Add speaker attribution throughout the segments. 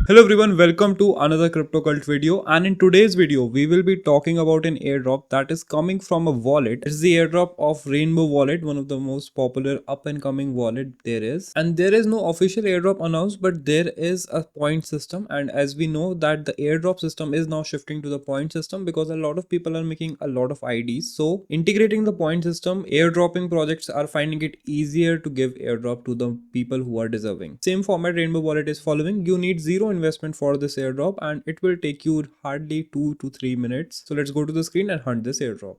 Speaker 1: Hello everyone, welcome to another crypto cult video, and in today's video we will be talking about an airdrop that is coming from a wallet. It's the airdrop of Rainbow Wallet, one of the most popular up and coming wallet there is. And there is no official airdrop announced, but there is a point system, and as we know that the airdrop system is now shifting to the point system because a lot of people are making a lot of IDs. So integrating the point system, airdropping projects are finding it easier to give airdrop to the people who are deserving. Same format Rainbow Wallet is following. You need zero investment for this airdrop and it will take you hardly 2 to 3 minutes. So let's go to the screen and hunt this airdrop.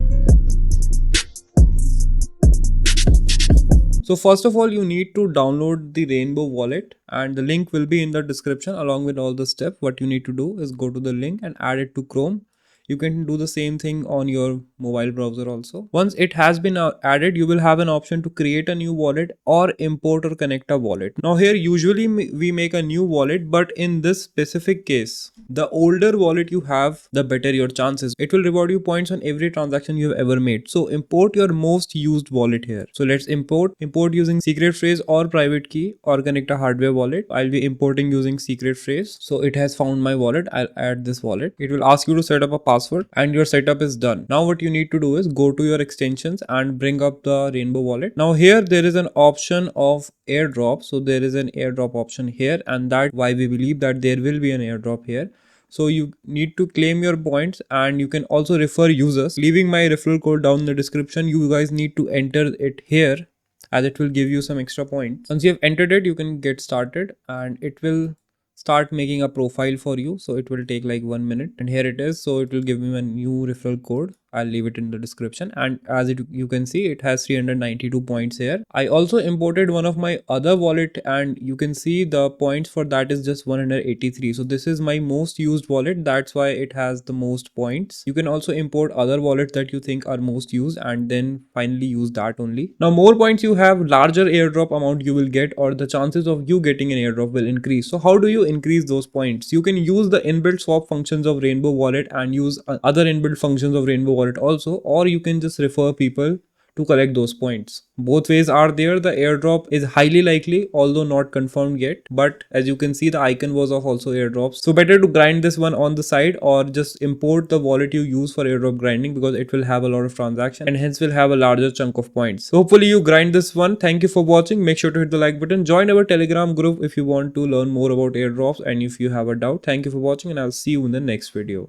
Speaker 1: So first of all, you need to download the Rainbow Wallet and the link will be in the description along with all the steps. What you need to do is go to the link and add it to Chrome. You can do the same thing on your mobile browser also. Once it has been added, you will have an option to create a new wallet or import or connect a wallet. Now here usually we make a new wallet, but in this specific case, the older wallet you have, the better your chances. It will reward you points on every transaction you have ever made. So import your most used wallet here. So let's import using secret phrase or private key or connect a hardware wallet. I'll be importing using secret phrase. So it has found my wallet. I'll add this wallet. It will ask you to set up a password and your setup is done. Now what you need to do is go to your extensions and bring up the Rainbow Wallet. Now here there is an option of airdrop. So there is an airdrop option here, and that's why we believe that there will be an airdrop here. So you need to claim your points and you can also refer users. Leaving my referral code down in the description. You guys need to enter it here as it will give you some extra points. Once you have entered it, you can get started and it will start making a profile for you. So it will take like 1 minute, and here it is. So it will give me a new referral code. I'll leave it in the description, and as you can see, it has 392 points here. I also imported one of my other wallet and you can see the points for that is just 183. So this is my most used wallet. That's why it has the most points. You can also import other wallets that you think are most used and then finally use that only. Now more points you have, larger airdrop amount you will get, or the chances of you getting an airdrop will increase. So how do you increase those points? You can use the inbuilt swap functions of Rainbow Wallet and use other inbuilt functions of Rainbow Wallet also, or you can just refer people to collect those points. Both ways are there. The airdrop is highly likely, although not confirmed yet, but as you can see, the icon was of also airdrops. So better to grind this one on the side or just import the wallet you use for airdrop grinding, because it will have a lot of transaction and hence will have a larger chunk of points. So hopefully you grind this one. Thank you for watching. Make sure to hit the like button. Join our Telegram group if you want to learn more about airdrops and if you have a doubt. Thank you for watching and I'll see you in the next video.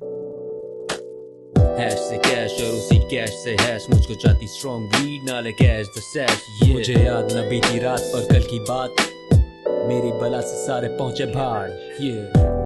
Speaker 2: Hash से cash और उसी cash से hash मुझको जाती strong weed नाले cash the सैश मुझे याद न बीती रात और कल की बात मेरी बला से सारे पहुंचे भाड़